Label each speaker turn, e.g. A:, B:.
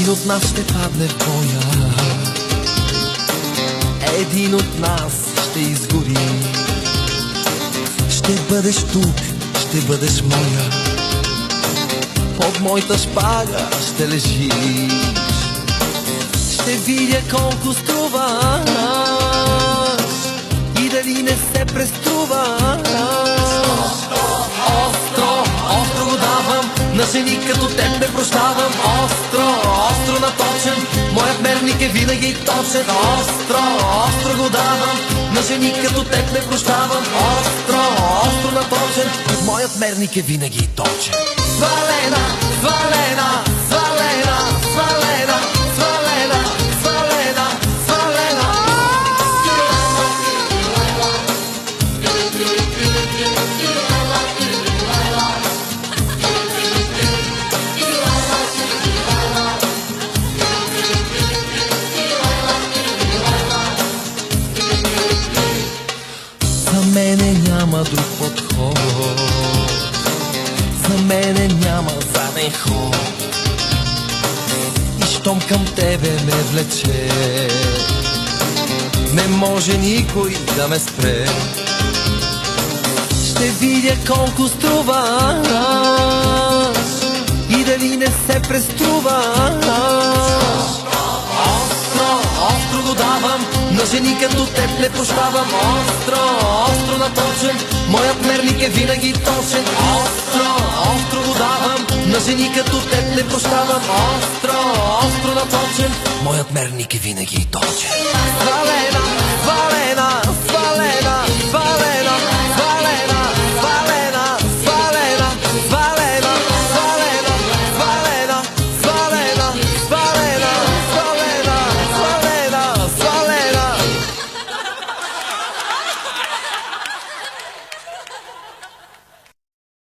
A: Един от нас ще падне в боя, един от нас ще изгори. Ще бъдеш тук, ще бъдеш моя, под моята шпага ще лежиш. Ще видя колко струваш и дали не се преструваш. Остро, остро го давам на жени като теб, не прощавам. Остро, остро наточен, моят мерник е винаги точен. Остро, остро го давам на жени като теб, не прощавам. Остро, остро наточен, моят мерник е винаги точен. Свалена, свалена, свалена, свалена, свалена, свалена, свалена. За мене няма друг подход, за мене няма заден ход. И щом към тебе ме влече, не може никой да ме спре. Ще видя колко струваш и дали не се преструваш. Остро, остро го давам на жени като теб, не прощавам. Остро, остро наточен, моят мерник е винаги точен. Остро, остро го давам на жени като теб, не прощавам. Остро, остро наточен, моят мерник е винаги точен. Свалена, свалена,